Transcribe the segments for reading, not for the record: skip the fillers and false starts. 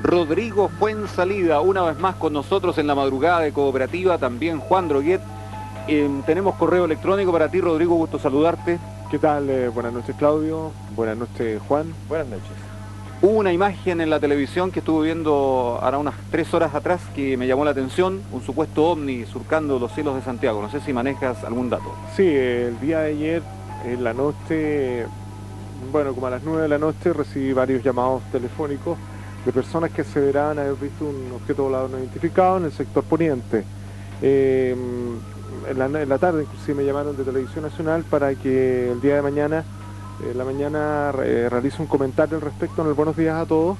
Rodrigo Fuensalida, una vez más con nosotros en la madrugada de Cooperativa, también Juan Droguet. Tenemos correo electrónico para ti, Rodrigo, gusto saludarte. ¿Qué tal? Buenas noches, Claudio. Buenas noches, Juan. Buenas noches. Hubo una imagen en la televisión que estuve viendo ahora unas 3 horas atrás que me llamó la atención, un supuesto ovni surcando los cielos de Santiago. No sé si manejas algún dato. Sí, el día de ayer, en la noche, bueno, como a las 9 de la noche, recibí varios llamados telefónicos de personas que aseveraban haber visto un objeto volador no identificado en el sector poniente. En la tarde inclusive me llamaron de Televisión Nacional para que el día de mañana, realice un comentario al respecto en el Buenos Días a Todos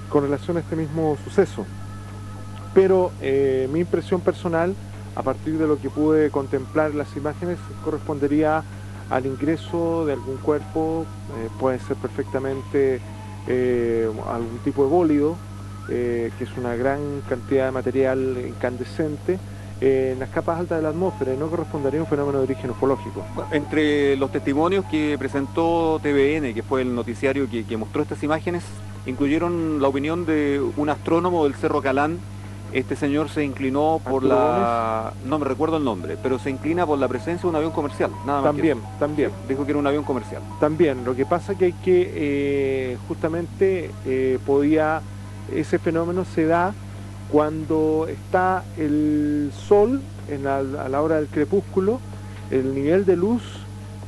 con relación a este mismo suceso. Pero mi impresión personal, a partir de lo que pude contemplar en las imágenes, correspondería al ingreso de algún cuerpo, puede ser perfectamente algún tipo de bólido, que es una gran cantidad de material incandescente, en las capas altas de la atmósfera, y no correspondería a un fenómeno de origen ufológico. Entre los testimonios que presentó TVN, que fue el noticiario que mostró estas imágenes, incluyeron la opinión de un astrónomo del Cerro Calán. Este señor se inclinó por no me recuerdo el nombre, pero se inclina por la presencia de un avión comercial, nada más. También. Dijo que era un avión comercial. También, lo que pasa que hay que, justamente, ese fenómeno se da cuando está el sol a la hora del crepúsculo, el nivel de luz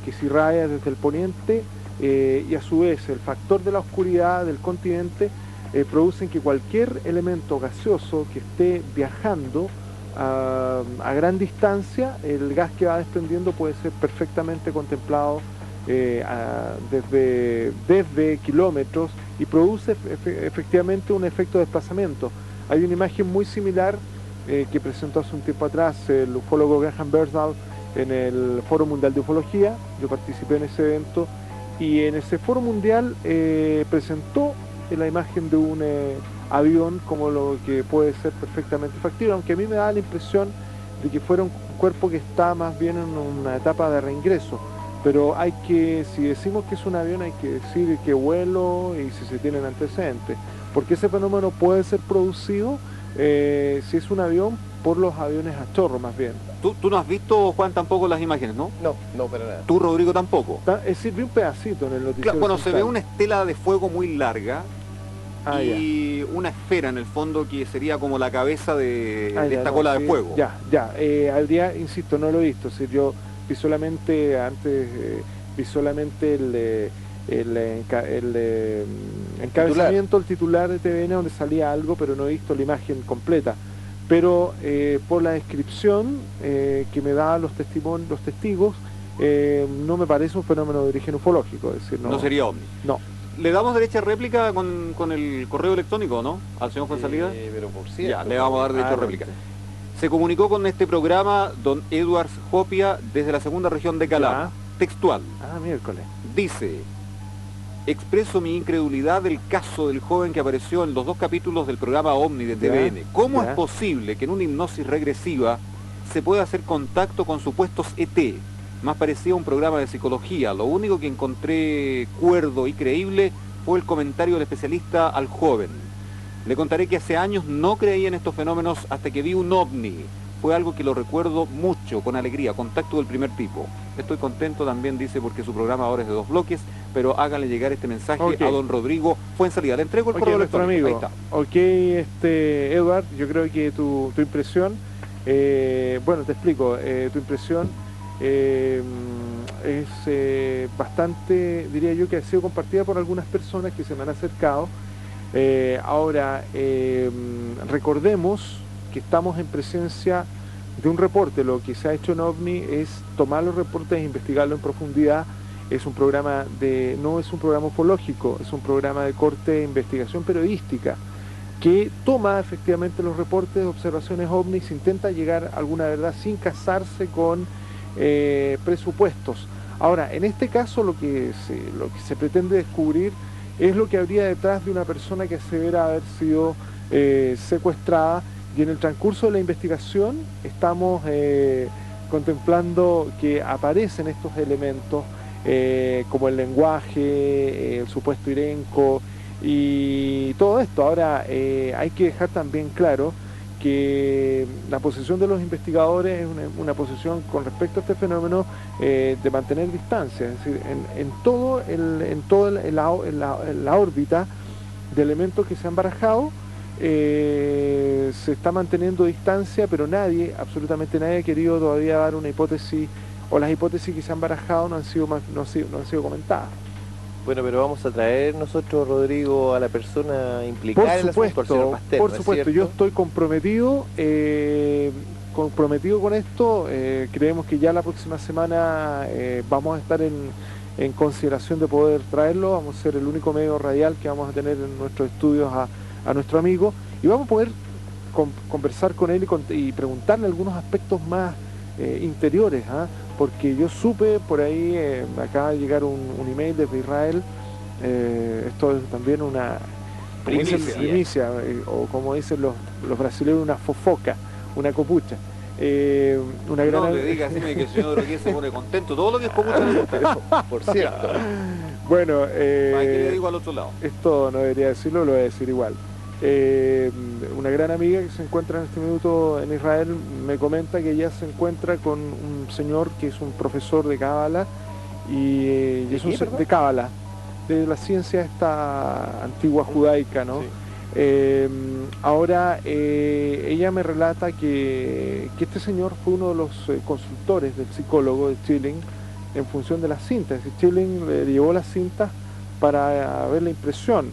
que se irradia desde el poniente y a su vez el factor de la oscuridad del continente producen que cualquier elemento gaseoso que esté viajando a gran distancia, el gas que va desprendiendo puede ser perfectamente contemplado desde kilómetros y produce efectivamente un efecto de desplazamiento. Hay una imagen muy similar que presentó hace un tiempo atrás el ufólogo Graham Bernal en el Foro Mundial de Ufología. Yo participé en ese evento y en ese Foro Mundial presentó la imagen de un avión como lo que puede ser perfectamente factible, aunque a mí me da la impresión de que fuera un cuerpo que está más bien en una etapa de reingreso. Pero si decimos que es un avión, hay que decir qué vuelo y si se tienen antecedentes, porque ese fenómeno puede ser producido si es un avión, por los aviones a chorro más bien. Tú no has visto, Juan, tampoco las imágenes, ¿no? No, para nada. Tú, Rodrigo, tampoco. Es decir, vi un pedacito en el noticiero. Claro, bueno, central. se ve una estela de fuego muy larga y una esfera en el fondo que sería como la cabeza de esta cola de fuego. Al día, insisto, no lo he visto. Es decir, yo vi solamente el encabezamiento, el titular de TVN donde salía algo, pero no he visto la imagen completa. Pero por la descripción que me daban los testigos, no me parece un fenómeno de origen ufológico. Es decir, no sería ovni. No. ¿Le damos derecha réplica con el correo electrónico, no? Al señor Fuensalida. Pero por cierto. Ya, le vamos a dar derecha réplica. Se comunicó con este programa don Edwards Jopia desde la segunda región de Calama. Textual. Miércoles. Dice: expreso mi incredulidad del caso del joven que apareció en los 2 capítulos del programa OVNI de TVN. ¿Cómo es posible que en una hipnosis regresiva se pueda hacer contacto con supuestos ET? Más parecía un programa de psicología. Lo único que encontré cuerdo y creíble fue el comentario del especialista al joven. Le contaré que hace años no creía en estos fenómenos hasta que vi un ovni. Fue algo que lo recuerdo mucho, con alegría, contacto del primer tipo. Estoy contento también, dice, porque su programa ahora es de 2 bloques, pero háganle llegar este mensaje a don Rodrigo Fuensalida. Le entrego el correo electrónico. Amigo. Ahí está. Edward, yo creo que tu impresión, bueno, te explico, tu impresión es bastante, diría yo, que ha sido compartida por algunas personas que se me han acercado. Ahora, recordemos que estamos en presencia de un reporte. Lo que se ha hecho en OVNI es tomar los reportes e investigarlo en profundidad. Es un programa no es un programa ufológico, es un programa de corte de investigación periodística que toma efectivamente los reportes de observaciones OVNI y se intenta llegar a alguna verdad sin casarse con presupuestos. Ahora, en este caso lo que se pretende descubrir es lo que habría detrás de una persona que asevera haber sido secuestrada, y en el transcurso de la investigación estamos contemplando que aparecen estos elementos como el lenguaje, el supuesto elenco, y todo esto. Ahora, hay que dejar también claro que la posición de los investigadores es una posición con respecto a este fenómeno de mantener distancia, es decir, en la órbita de elementos que se han barajado, se está manteniendo distancia, pero nadie, absolutamente nadie, ha querido todavía dar una hipótesis, o las hipótesis que se han barajado no han sido comentadas. Bueno, pero vamos a traer nosotros, Rodrigo, a la persona implicada en el asunto, al señor Pastel, por supuesto, yo estoy comprometido con esto. Creemos que ya la próxima semana vamos a estar en consideración de poder traerlo. Vamos a ser el único medio radial que vamos a tener en nuestros estudios a nuestro amigo, y vamos a poder conversar con él y preguntarle algunos aspectos más interiores, porque yo supe por ahí, me acaba de llegar un email desde Israel. Esto es también una primicia, o como dicen los brasileños, una fofoca, una copucha. Una gran... No le digas así que el señor Rodríguez se pone contento, todo lo que es copucha le gusta, por cierto. Bueno, ¿qué le digo al otro lado? Esto no debería decirlo, lo voy a decir igual. Una gran amiga que se encuentra en este minuto en Israel me comenta que ella se encuentra con un señor que es un profesor de Cábala, y de Cábala, de la ciencia esta antigua judaica, ¿no? Sí. Ahora, ella me relata que este señor fue uno de los consultores del psicólogo de Schilling en función de las cintas. Schilling le llevó las cintas para ver la impresión.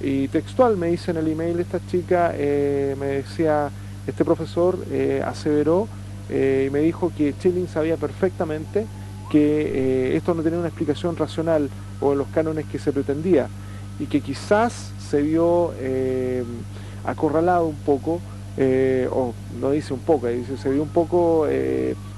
Y textual me dice en el email esta chica, me decía, este profesor aseveró y me dijo que Schilling sabía perfectamente que esto no tenía una explicación racional o en los cánones que se pretendía, y que quizás se vio acorralado un poco, o no dice un poco, dice se vio un poco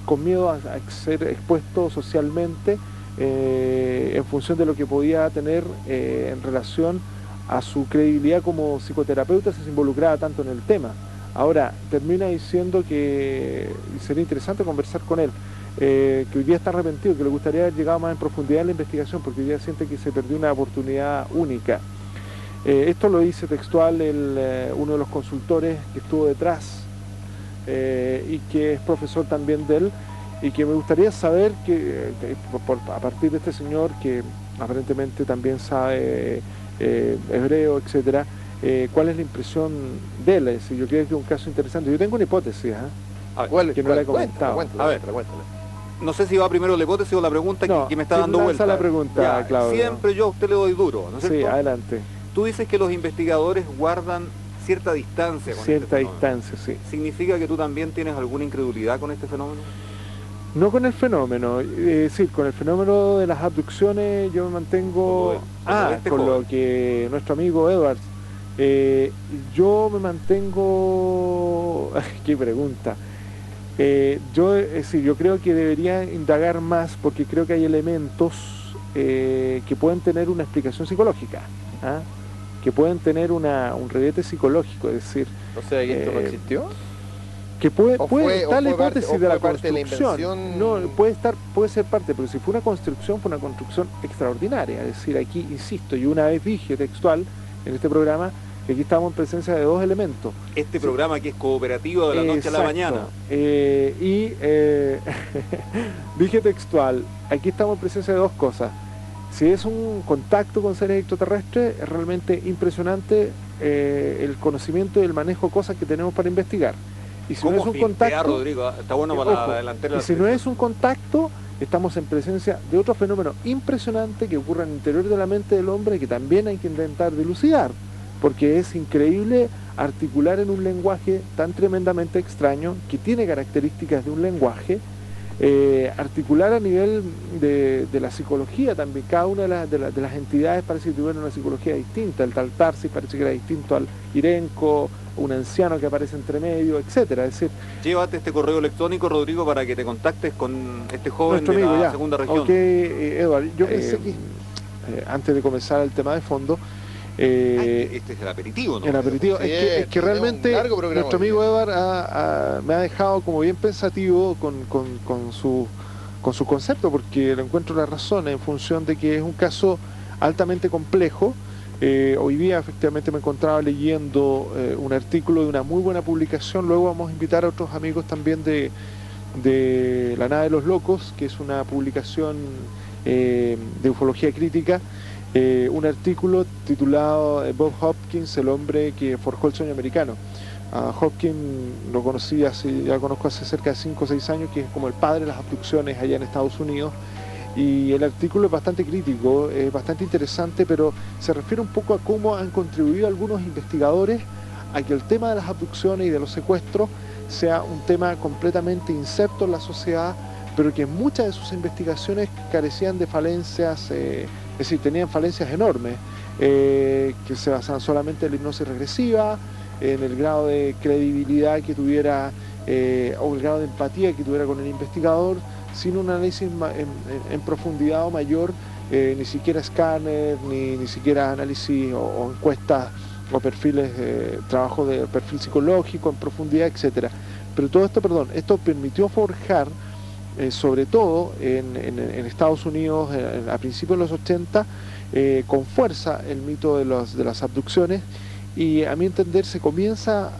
con miedo a ser expuesto socialmente en función de lo que podía tener en relación a su credibilidad como psicoterapeuta si se involucraba tanto en el tema. Ahora, termina diciendo que sería interesante conversar con él, que hoy día está arrepentido, que le gustaría haber llegado más en profundidad en la investigación, porque hoy día siente que se perdió una oportunidad única. Esto lo dice textual uno de los consultores que estuvo detrás y que es profesor también de él, y que me gustaría saber a partir de este señor que aparentemente también sabe hebreo, etcétera, cuál es la impresión de él. Es decir, yo creo que es un caso interesante. Yo tengo una hipótesis que no la he comentado. A ver, no sé si va primero la hipótesis o la pregunta que me está dando vuelta. La pregunta, Claudio. Siempre yo a usted le doy duro, ¿no es cierto? Sí, adelante. Tú dices que los investigadores guardan cierta distancia con cierta distancia, sí. ¿Significa que tú también tienes alguna incredulidad con este fenómeno? No con el fenómeno, sí, con el fenómeno de las abducciones yo me mantengo... con lo que nuestro amigo Edwards, yo me mantengo... ¡Qué pregunta! Yo creo que debería indagar más, porque creo que hay elementos que pueden tener una explicación psicológica, que pueden tener un revete psicológico, es decir... O sea, ¿que esto no existió? Que puede estar la hipótesis de la construcción, no, puede ser parte, pero si fue una construcción extraordinaria. Es decir, aquí, insisto, y una vez dije textual en este programa, que aquí estamos en presencia de dos elementos. Este programa que es cooperativo de la noche a la mañana. Dije textual, aquí estamos en presencia de dos cosas. Si es un contacto con seres extraterrestres, es realmente impresionante el conocimiento y el manejo de cosas que tenemos para investigar. Y si no es un contacto, Rodrigo, está bueno para adelantar. Y si no es un contacto, estamos en presencia de otro fenómeno impresionante que ocurre en el interior de la mente del hombre, que también hay que intentar dilucidar, porque es increíble articular en un lenguaje tan tremendamente extraño, que tiene características de un lenguaje, articular a nivel de la psicología también. Cada una de las entidades parece que tuvieron una psicología distinta. El tal Tarsis parece que era distinto al Irenco, un anciano que aparece entre medio, etcétera. Es decir, llévate este correo electrónico, Rodrigo, para que te contactes con este joven de la segunda región. Ok, Eduardo, yo pensé que antes de comenzar el tema de fondo, este es el aperitivo, ¿no? El aperitivo, sí, es que realmente nuestro amigo Edward me ha dejado como bien pensativo con su concepto, porque le encuentro la razón en función de que es un caso altamente complejo, Hoy día efectivamente me encontraba leyendo un artículo de una muy buena publicación. Luego vamos a invitar a otros amigos también de La Nada de los Locos, que es una publicación de ufología crítica, un artículo titulado Bob Hopkins, el hombre que forjó el sueño americano. Hopkins lo conocí ya conozco hace cerca de 5 o 6 años, que es como el padre de las abducciones allá en Estados Unidos. Y el artículo es bastante crítico, es bastante interesante, pero se refiere un poco a cómo han contribuido algunos investigadores a que el tema de las abducciones y de los secuestros sea un tema completamente inserto en la sociedad, pero que muchas de sus investigaciones carecían de falencias, es decir, tenían falencias enormes, que se basaban solamente en la hipnosis regresiva, en el grado de credibilidad que tuviera o el grado de empatía que tuviera con el investigador, sin un análisis en profundidad o mayor, ni siquiera escáner, ni siquiera análisis o encuestas o perfiles, trabajo de perfil psicológico en profundidad, etcétera. Pero todo esto, esto permitió forjar, sobre todo en Estados Unidos, a principios de los 80, con fuerza el mito de las abducciones, y a mi entender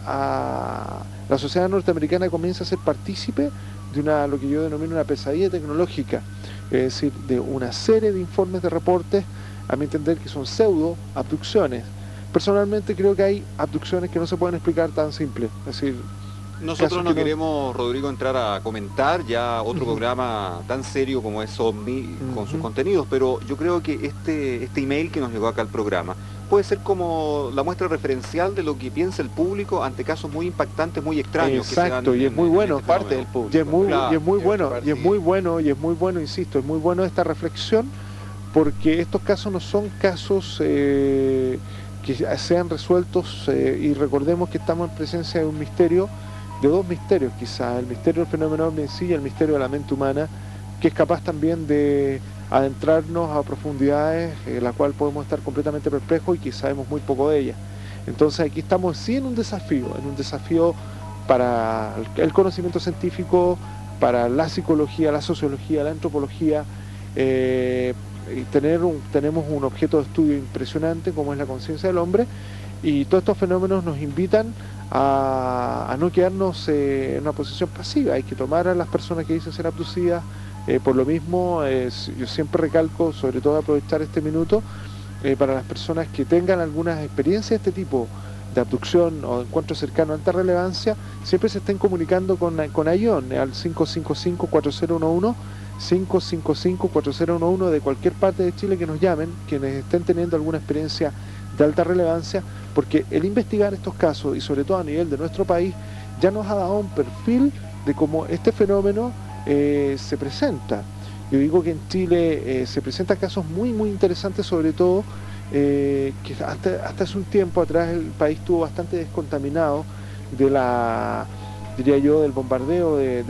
la sociedad norteamericana comienza a ser partícipe de lo que yo denomino una pesadilla tecnológica, es decir, de una serie de informes de reportes, a mi entender, que son pseudo abducciones. Personalmente creo que hay abducciones que no se pueden explicar tan simple, es decir, nosotros no queremos, Rodrigo, entrar a comentar ya otro programa tan serio como es OVNI con sus contenidos, pero yo creo que este email que nos llegó acá al programa puede ser como la muestra referencial de lo que piensa el público ante casos muy impactantes, muy extraños. Exacto, que se dan y es muy bueno, parte del público. Y es muy bueno, insisto, es muy bueno esta reflexión, porque estos casos no son casos que sean resueltos, y recordemos que estamos en presencia de un misterio, de dos misterios quizás, el misterio del fenómeno ovni en sí y el misterio de la mente humana, que es capaz también de adentrarnos a profundidades en la cual podemos estar completamente perplejos y que sabemos muy poco de ellas. Entonces aquí estamos sí en un desafío para el conocimiento científico, para la psicología, la sociología, la antropología, y tenemos un objeto de estudio impresionante como es la conciencia del hombre, y todos estos fenómenos nos invitan a no quedarnos en una posición pasiva. Hay que tomar a las personas que dicen ser abducidas. Por lo mismo, yo siempre recalco, sobre todo aprovechar este minuto, para las personas que tengan algunas experiencias de este tipo, de abducción o encuentro cercano a alta relevancia, siempre se estén comunicando con ION al 555-4011, 555-4011 de cualquier parte de Chile, que nos llamen, quienes estén teniendo alguna experiencia de alta relevancia, porque el investigar estos casos, y sobre todo a nivel de nuestro país, ya nos ha dado un perfil de cómo este fenómeno se presenta. Yo digo que en Chile se presentan casos muy interesantes, sobre todo que hasta hace un tiempo atrás el país estuvo bastante descontaminado diría yo, del bombardeo el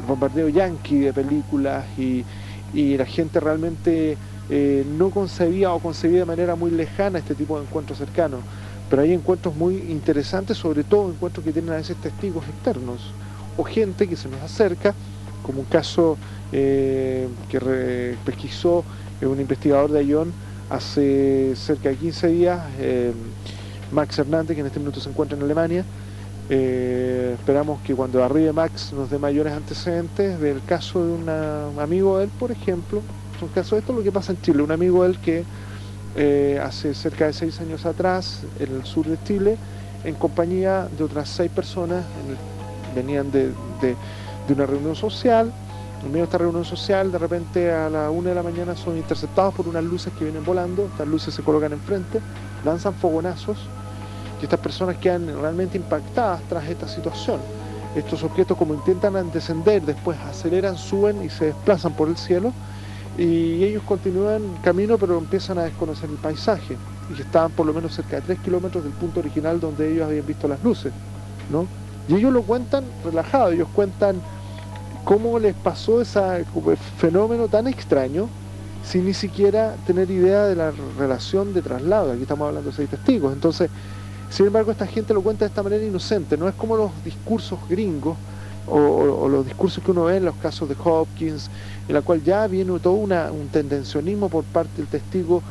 bombardeo yanqui de películas, y la gente realmente no concebía de manera muy lejana este tipo de encuentros cercanos. Pero hay encuentros muy interesantes, sobre todo encuentros que tienen a veces testigos externos o gente que se nos acerca, como un caso que pesquisó un investigador de ION hace cerca de 15 días, Max Hernández, que en este minuto se encuentra en Alemania. Esperamos que cuando arribe Max nos dé mayores antecedentes del caso de un amigo de él, por ejemplo. Es un caso, esto es lo que pasa en Chile, un amigo de él que hace cerca de 6 años atrás, en el sur de Chile, en compañía de otras 6 personas, venían de una reunión social. En medio de esta reunión social, de repente a la 1 de la mañana son interceptados por unas luces que vienen volando. Estas luces se colocan enfrente, lanzan fogonazos, y estas personas quedan realmente impactadas tras esta situación. Estos objetos, como intentan descender, después aceleran, suben y se desplazan por el cielo, y ellos continúan camino, pero empiezan a desconocer el paisaje, y que estaban por lo menos cerca de 3 kilómetros del punto original donde ellos habían visto las luces, ¿no? Y ellos lo cuentan relajado, ellos cuentan cómo les pasó ese fenómeno tan extraño, sin ni siquiera tener idea de la relación de traslado. Aquí estamos hablando de 6 testigos. Entonces, sin embargo, esta gente lo cuenta de esta manera inocente, no es como los discursos gringos o los discursos que uno ve en los casos de Hopkins, en la cual ya viene todo un tendencionismo por parte del testigo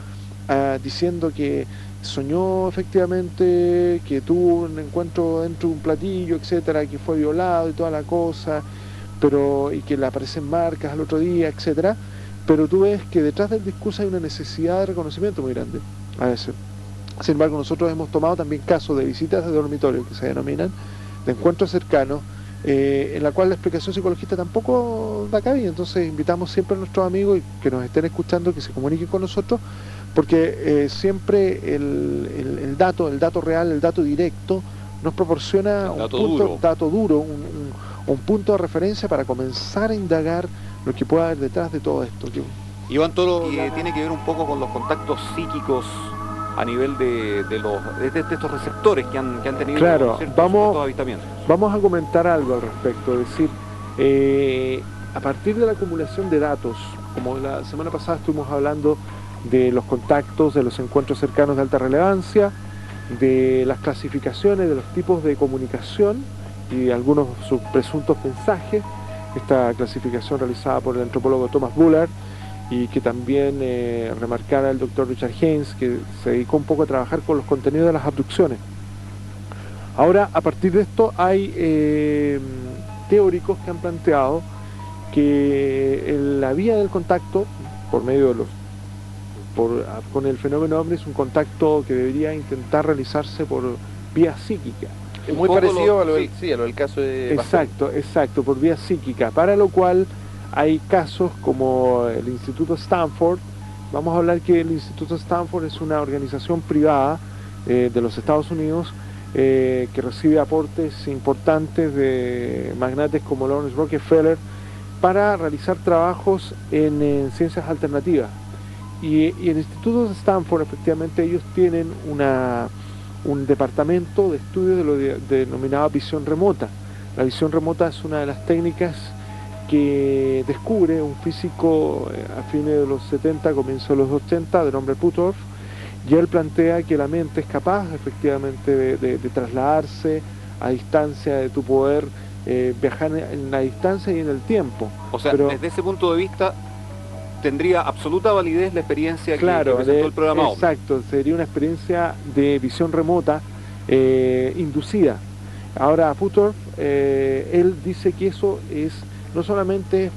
diciendo que soñó efectivamente que tuvo un encuentro dentro de un platillo, etcétera, que fue violado y toda la cosa, y que le aparecen marcas al otro día, etcétera, pero tú ves que detrás del discurso hay una necesidad de reconocimiento muy grande a veces. Sin embargo, nosotros hemos tomado también casos de visitas de dormitorio, que se denominan, de encuentros cercanos, en la cual la explicación psicologista tampoco da cabida. Entonces invitamos siempre a nuestros amigos que nos estén escuchando, que se comuniquen con nosotros, porque siempre el dato real, el dato directo, nos proporciona un dato duro, un punto de referencia para comenzar a indagar lo que pueda haber detrás de todo esto. Iván, todo lo que tiene que ver un poco con los contactos psíquicos a nivel de estos receptores que han tenido ciertos avistamientos. Vamos a comentar algo al respecto, es decir, a partir de la acumulación de datos, como la semana pasada estuvimos hablando de los contactos, de los encuentros cercanos de alta relevancia, de las clasificaciones de los tipos de comunicación y algunos sus presuntos mensajes, esta clasificación realizada por el antropólogo Thomas Bullard, y que también remarcara el doctor Richard Haynes, que se dedicó un poco a trabajar con los contenidos de las abducciones. Ahora, a partir de esto, hay teóricos que han planteado que la vía del contacto, por medio de con el fenómeno ovni, es un contacto que debería intentar realizarse por vía psíquica. Es muy parecido a lo del caso de Exacto, por vía psíquica, para lo cual hay casos como el Instituto Stanford. Vamos a hablar que el Instituto Stanford es una organización privada de los Estados Unidos que recibe aportes importantes de magnates como Lawrence Rockefeller para realizar trabajos en ciencias alternativas. Y el Instituto de Stanford, efectivamente, ellos tienen un departamento de estudio de lo denominado visión remota. La visión remota es una de las técnicas que descubre un físico a fines de los 70, comienzos de los 80, de nombre Puthoff, y él plantea que la mente es capaz efectivamente de trasladarse a distancia, de tu poder viajar en la distancia y en el tiempo. O sea, desde ese punto de vista tendría absoluta validez la experiencia que presentó el programa OVNI. Exacto, sería una experiencia de visión remota inducida. Ahora Puthoff, él dice que eso es no solamente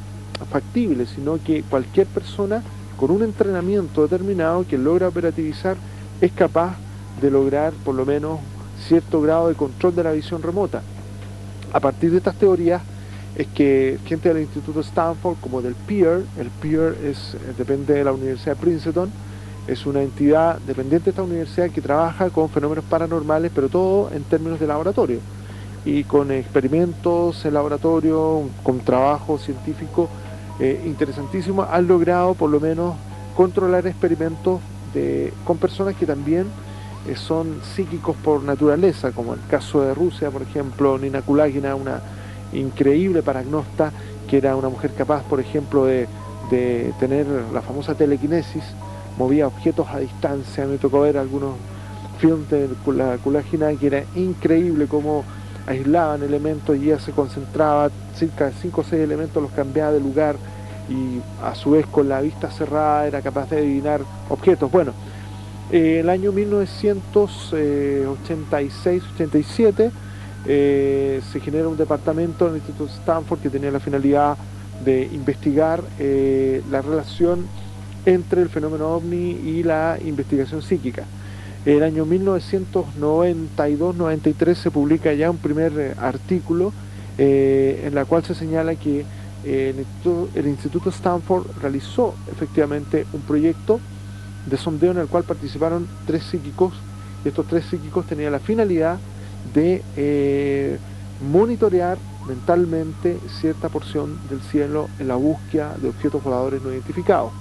factible, sino que cualquier persona con un entrenamiento determinado que logra operativizar es capaz de lograr por lo menos cierto grado de control de la visión remota. A partir de estas teorías es que gente del Instituto Stanford, como del PEER, el PEER depende de la Universidad de Princeton, es una entidad dependiente de esta universidad que trabaja con fenómenos paranormales, pero todo en términos de laboratorio, y con experimentos en laboratorio, con trabajo científico interesantísimo, han logrado por lo menos controlar experimentos con personas que también son psíquicos por naturaleza, como el caso de Rusia, por ejemplo, Nina Kulagina, una increíble paragnosta, que era una mujer capaz, por ejemplo, de tener la famosa telequinesis, movía objetos a distancia. Me tocó ver algunos films de la Kulagina, que era increíble cómo aislaban elementos y ella se concentraba, cerca de 5 o 6 elementos los cambiaba de lugar, y a su vez con la vista cerrada era capaz de adivinar objetos. Bueno, el año 1986-87 se genera un departamento en el Instituto Stanford que tenía la finalidad de investigar la relación entre el fenómeno OVNI y la investigación psíquica. El año 1992-93 se publica ya un primer artículo en la cual se señala que el Instituto Stanford realizó efectivamente un proyecto de sondeo en el cual participaron 3 psíquicos, y estos 3 psíquicos tenían la finalidad de monitorear mentalmente cierta porción del cielo en la búsqueda de objetos voladores no identificados.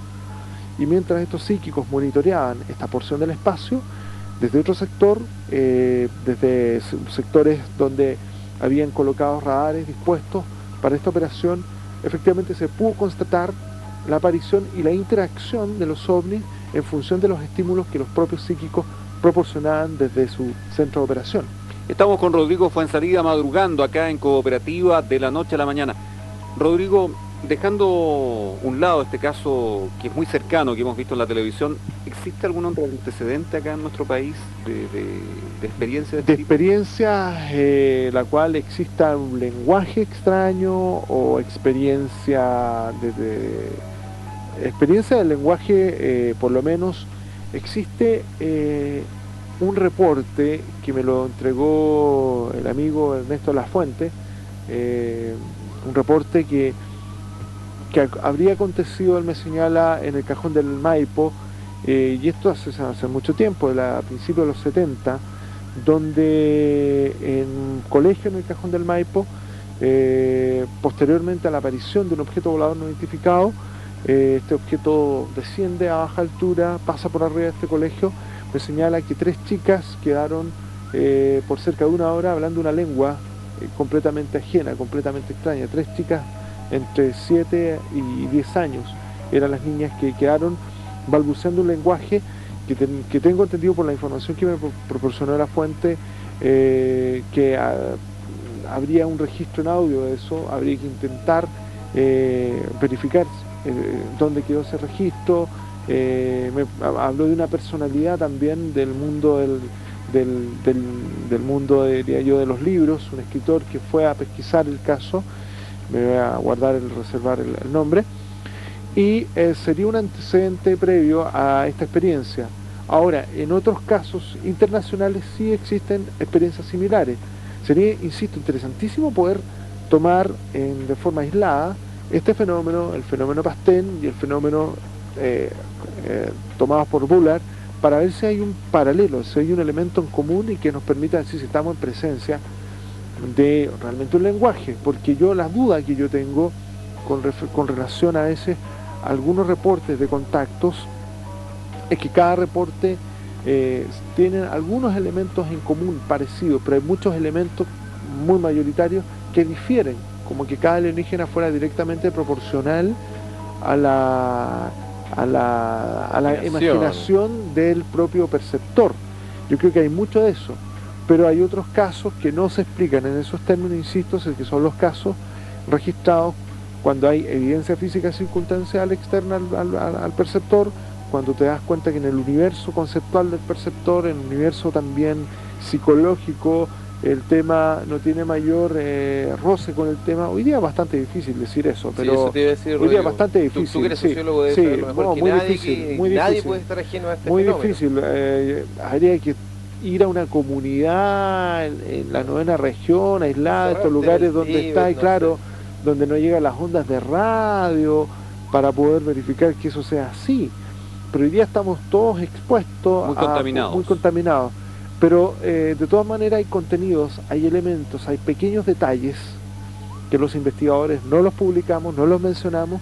Y mientras estos psíquicos monitoreaban esta porción del espacio, desde otro sector, desde sectores donde habían colocado radares dispuestos para esta operación, efectivamente se pudo constatar la aparición y la interacción de los ovnis en función de los estímulos que los propios psíquicos proporcionaban desde su centro de operación. Estamos con Rodrigo Fuenzalida madrugando acá en Cooperativa de la Noche a la Mañana. Rodrigo, Dejando un lado este caso que es muy cercano, que hemos visto en la televisión, ¿existe algún otro antecedente acá en nuestro país de experiencia de este tipo? Experiencia la cual exista un lenguaje extraño o experiencia experiencia del lenguaje, por lo menos existe un reporte que me lo entregó el amigo Ernesto Lafuente, un reporte que habría acontecido, él me señala, en el Cajón del Maipo, y esto hace mucho tiempo, a principios de los 70, donde en un colegio en el Cajón del Maipo, posteriormente a la aparición de un objeto volador no identificado, este objeto desciende a baja altura, pasa por arriba de este colegio, me señala que 3 chicas quedaron por cerca de 1 hora hablando una lengua completamente ajena, completamente extraña. 3 chicas entre 7 y 10 años eran las niñas que quedaron balbuceando un lenguaje que tengo entendido por la información que me proporcionó la fuente, que habría un registro en audio de eso, habría que intentar verificar dónde quedó ese registro. Habló de una personalidad también del mundo del mundo, diría yo, de los libros, un escritor que fue a pesquisar el caso, me voy a reservar el nombre, y sería un antecedente previo a esta experiencia. Ahora, en otros casos internacionales sí existen experiencias similares. Sería, insisto, interesantísimo poder tomar de forma aislada este fenómeno, el fenómeno Pastén y el fenómeno tomados por Bullard, para ver si hay un paralelo, si hay un elemento en común y que nos permita decir si estamos en presencia de realmente un lenguaje, porque la duda que yo tengo con relación a algunos reportes de contactos es que cada reporte tiene algunos elementos en común parecidos, pero hay muchos elementos muy mayoritarios que difieren, como que cada alienígena fuera directamente proporcional a la imaginación del propio perceptor. Yo creo que hay mucho de eso, pero hay otros casos que no se explican en esos términos, insisto, que son los casos registrados cuando hay evidencia física circunstancial externa al perceptor, cuando te das cuenta que en el universo conceptual del perceptor, en el universo también psicológico, el tema no tiene mayor roce con el tema. Hoy día es bastante difícil decir eso, pero sí, eso te iba a decir, hoy día es bastante difícil. Tú que eres sociólogo de saber mejor que muy nadie, difícil, muy nadie difícil, puede estar ajeno a este muy fenómeno. difícil. Habría que ir a una comunidad en la 9ª región, aislada de estos lugares donde está, y claro, donde no llegan las ondas de radio, para poder verificar que eso sea así. Pero hoy día estamos todos expuestos, muy contaminados. Pero de todas maneras hay contenidos, hay elementos, hay pequeños detalles que los investigadores no los publicamos, no los mencionamos,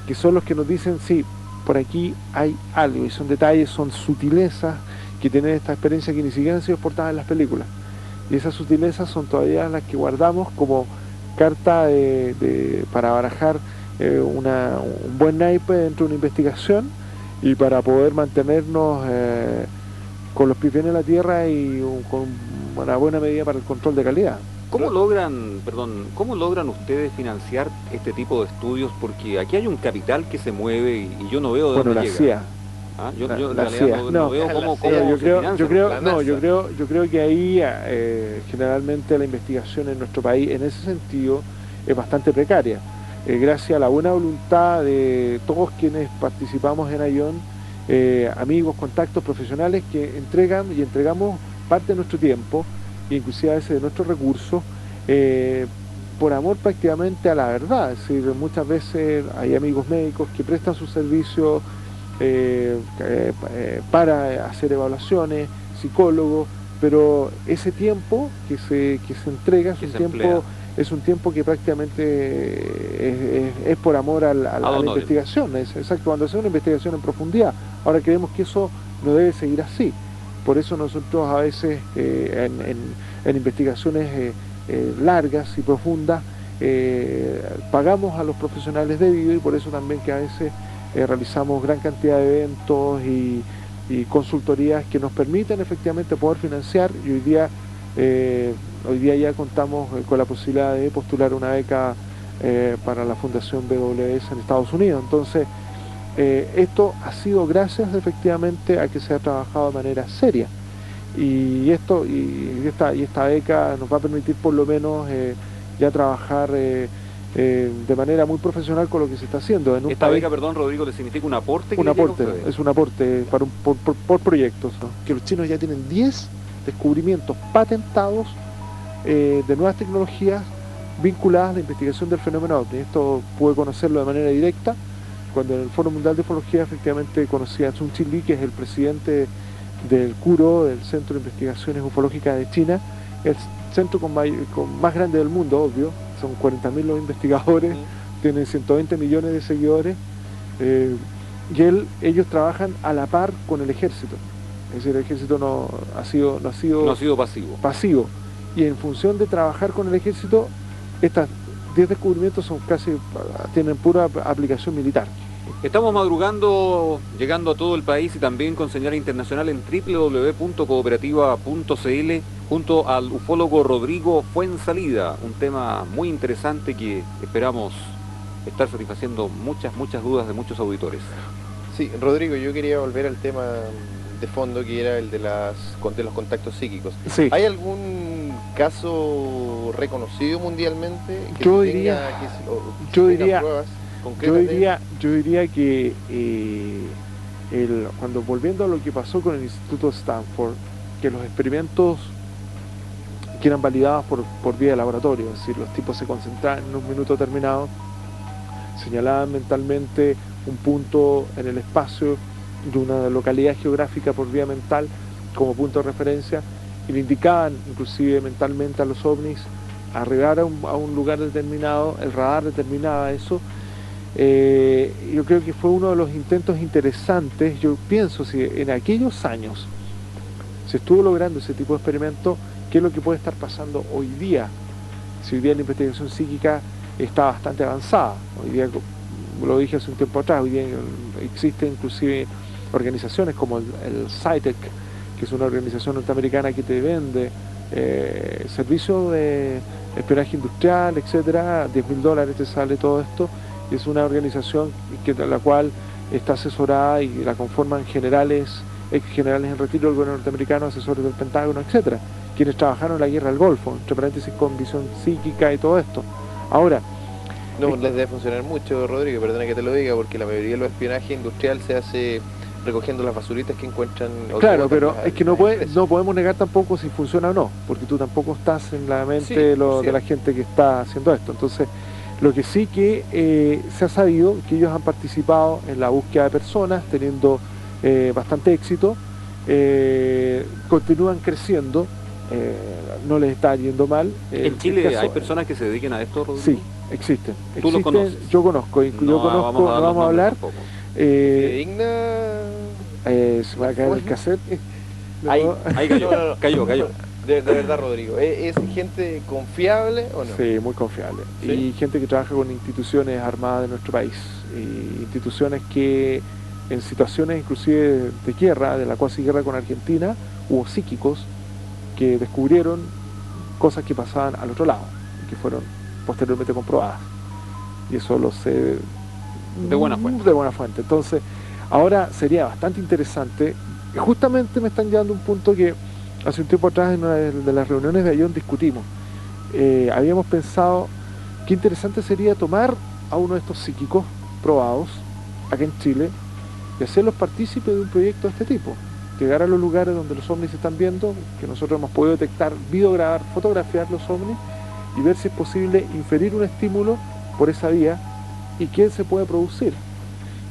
que son los que nos dicen, sí, por aquí hay algo, y son detalles, son sutilezas que tienen esta experiencia que ni siquiera han sido exportadas en las películas. Y esas sutilezas son todavía las que guardamos como carta para barajar un buen naipe dentro de una investigación, y para poder mantenernos con los pies bien en la tierra y con una buena medida para el control de calidad. ¿Cómo logran ustedes financiar este tipo de estudios? Porque aquí hay un capital que se mueve y yo no veo de dónde llega. CIA. Yo en realidad no veo cómo yo creo que ahí generalmente la investigación en nuestro país en ese sentido es bastante precaria. Gracias a la buena voluntad de todos quienes participamos en AION, amigos, contactos profesionales que entregamos parte de nuestro tiempo, inclusive a veces de nuestros recursos, por amor prácticamente a la verdad. Es decir, muchas veces hay amigos médicos que prestan sus servicios para hacer evaluaciones, psicólogos, pero ese tiempo que se entrega es un tiempo que prácticamente es por amor a la investigación. Es exacto, cuando hacemos una investigación en profundidad. Ahora creemos que eso no debe seguir así. Por eso nosotros a veces en investigaciones largas y profundas pagamos a los profesionales debido, y por eso también que a veces realizamos gran cantidad de eventos y consultorías que nos permiten efectivamente poder financiar, y hoy día ya contamos con la posibilidad de postular una beca para la Fundación BWS en Estados Unidos. Entonces, esto ha sido gracias efectivamente a que se ha trabajado de manera seria. Y esta beca nos va a permitir por lo menos ya trabajar de manera muy profesional con lo que se está haciendo. Esta beca, perdón, Rodrigo, ¿le significa un aporte? Es un aporte por proyectos, ¿no? Que los chinos ya tienen 10 descubrimientos patentados de nuevas tecnologías vinculadas a la investigación del fenómeno OVNI. Esto pude conocerlo de manera directa cuando en el Foro Mundial de Ufología efectivamente conocí a Sun Chi-Li, que es el presidente del CURO, del Centro de Investigaciones Ufológicas de China, el centro con más grande del mundo, obvio. Son 40.000 los investigadores, tienen 120 millones de seguidores, y ellos trabajan a la par con el ejército. Es decir, el ejército no ha sido pasivo. Y en función de trabajar con el ejército, estas 10 descubrimientos tienen pura aplicación militar. Estamos madrugando, llegando a todo el país y también con señal internacional en www.cooperativa.cl junto al ufólogo Rodrigo Fuenzalida, un tema muy interesante que esperamos estar satisfaciendo muchas dudas de muchos auditores. Sí, Rodrigo, yo quería volver al tema de fondo que era el de los contactos psíquicos. Sí. ¿Hay algún caso reconocido mundialmente que yo diría que cuando volviendo a lo que pasó con el Instituto Stanford, que los experimentos que eran validados por vía de laboratorio, es decir, los tipos se concentraban en un minuto determinado, señalaban mentalmente un punto en el espacio de una localidad geográfica por vía mental como punto de referencia, y le indicaban inclusive mentalmente a los ovnis arribar a un lugar determinado, el radar determinaba eso. Yo creo que fue uno de los intentos interesantes. Yo pienso, si en aquellos años se estuvo logrando ese tipo de experimento, ¿qué es lo que puede estar pasando hoy día? Si hoy día la investigación psíquica está bastante avanzada, hoy día, lo dije hace un tiempo atrás, hoy día existen inclusive organizaciones como el SciTech, que es una organización norteamericana que te vende servicios de espionaje industrial, etcétera, $10.000 te sale todo esto. Es una organización la cual está asesorada y la conforman ex generales en retiro del gobierno norteamericano, asesores del Pentágono, etcétera, quienes trabajaron en la guerra del Golfo, entre paréntesis con visión psíquica y todo esto. Ahora, no les debe funcionar mucho, Rodrigo, perdona que te lo diga, porque la mayoría de los espionaje industrial se hace recogiendo las basuritas que encuentran. Claro, pero es que no podemos negar tampoco si funciona o no, porque tú tampoco estás en la mente de la gente que está haciendo esto. Entonces, lo que sí que se ha sabido que ellos han participado en la búsqueda de personas, teniendo bastante éxito, continúan creciendo, no les está yendo mal. ¿En Chile hay personas que se dediquen a esto, Rodrigo? Sí, existen. ¿Tú los conoces? Yo conozco, no vamos a hablar. ¿Digna? Se va a caer el cassette. Ahí cayó. De verdad, Rodrigo, ¿es gente confiable o no? Sí, muy confiable. ¿Sí? Y gente que trabaja con instituciones armadas de nuestro país, instituciones que en situaciones inclusive de guerra, de la cuasi guerra con Argentina, hubo psíquicos que descubrieron cosas que pasaban al otro lado, que fueron posteriormente comprobadas. Y eso lo sé de buena fuente. Entonces, ahora sería bastante interesante, y justamente me están llevando a un punto que hace un tiempo atrás en una de las reuniones de Ayón discutimos. Habíamos pensado qué interesante sería tomar a uno de estos psíquicos probados acá en Chile y hacerlos partícipes de un proyecto de este tipo. Llegar a los lugares donde los ovnis se están viendo, que nosotros hemos podido detectar, videograbar, fotografiar los ovnis y ver si es posible inferir un estímulo por esa vía y qué se puede producir.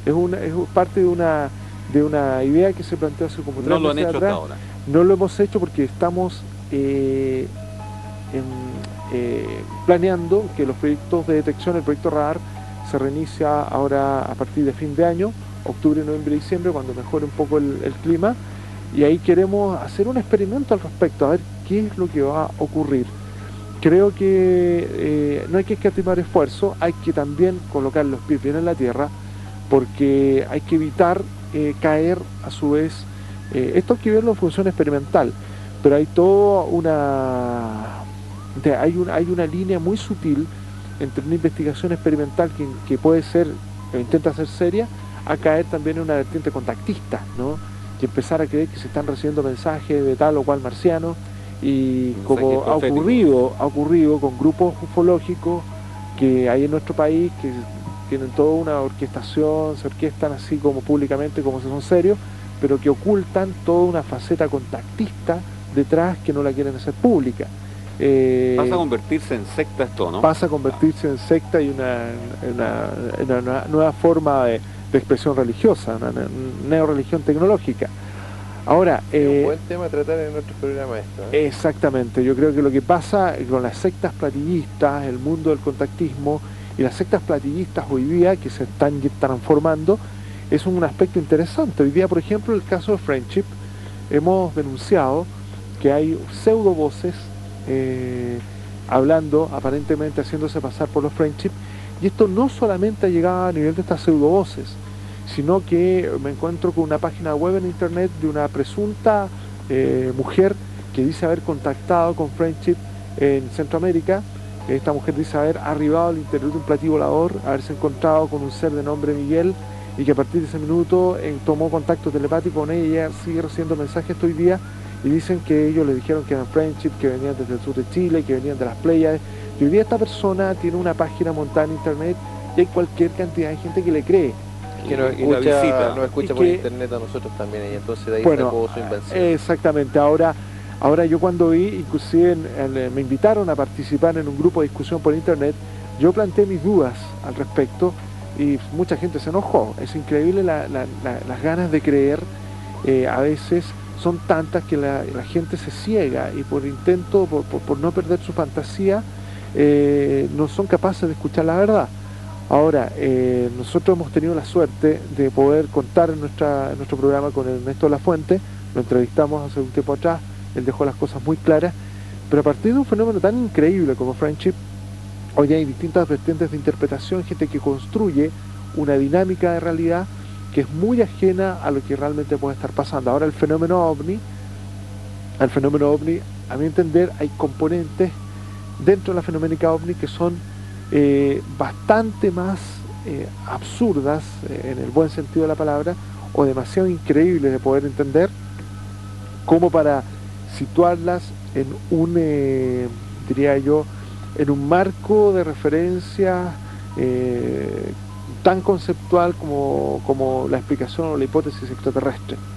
Es parte de una idea que se planteó hace como 3 meses. No lo han hecho hasta ahora. No lo hemos hecho porque estamos planeando que los proyectos de detección, el proyecto radar, se reinicia ahora a partir de fin de año, octubre, noviembre y diciembre, cuando mejore un poco el clima, y ahí queremos hacer un experimento al respecto, a ver qué es lo que va a ocurrir. Creo que no hay que escatimar esfuerzo, hay que también colocar los pies bien en la tierra, porque hay que evitar caer a su vez. Esto hay que verlo en función experimental, pero hay toda una línea muy sutil entre una investigación experimental que puede ser, o intenta ser seria, a caer también en una vertiente contactista, ¿no? Y empezar a creer que se están recibiendo mensajes de tal o cual marciano, y como ha ocurrido con grupos ufológicos que hay en nuestro país, que tienen toda una orquestación, se orquestan así como públicamente, como si son serios, pero que ocultan toda una faceta contactista detrás que no la quieren hacer pública. Pasa a convertirse en secta esto, ¿no? Pasa a convertirse en secta y una nueva forma de expresión religiosa, una neoreligión tecnológica. Ahora, es un buen tema a tratar en nuestro programa esto, ¿eh? Exactamente, yo creo que lo que pasa con las sectas platillistas, el mundo del contactismo y las sectas platillistas hoy día que se están transformando, es un aspecto interesante. Hoy día, por ejemplo, el caso de Friendship, hemos denunciado que hay pseudo voces hablando, aparentemente haciéndose pasar por los Friendship, y esto no solamente ha llegado a nivel de estas pseudo voces, sino que me encuentro con una página web en internet de una presunta mujer que dice haber contactado con Friendship en Centroamérica. Esta mujer dice haber arribado al interior de un platillo volador, haberse encontrado con un ser de nombre Miguel, y que a partir de ese minuto tomó contacto telepático con ella. Ella sigue recibiendo mensajes hoy día y dicen que ellos le dijeron que eran Friendship, que venían desde el sur de Chile, que venían de las playas. Y hoy día esta persona tiene una página montada en internet y hay cualquier cantidad de gente que le cree. Que nos escucha por internet a nosotros también, y entonces de ahí sacó su invención. Exactamente. Ahora yo cuando vi, inclusive me invitaron a participar en un grupo de discusión por internet, yo planteé mis dudas al respecto y mucha gente se enojó. Es increíble las ganas de creer, a veces son tantas que la gente se ciega y por intento, por no perder su fantasía, no son capaces de escuchar la verdad. Ahora, nosotros hemos tenido la suerte de poder contar en nuestro programa con Ernesto Lafuente, lo entrevistamos hace un tiempo atrás, él dejó las cosas muy claras, pero a partir de un fenómeno tan increíble como Friendship, hoy hay distintas vertientes de interpretación, gente que construye una dinámica de realidad que es muy ajena a lo que realmente puede estar pasando. Ahora el fenómeno OVNI, a mi entender, hay componentes dentro de la fenoménica OVNI que son bastante más absurdas, en el buen sentido de la palabra, o demasiado increíbles de poder entender, como para situarlas en un, diría yo, en un marco de referencia tan conceptual como la explicación o la hipótesis extraterrestre.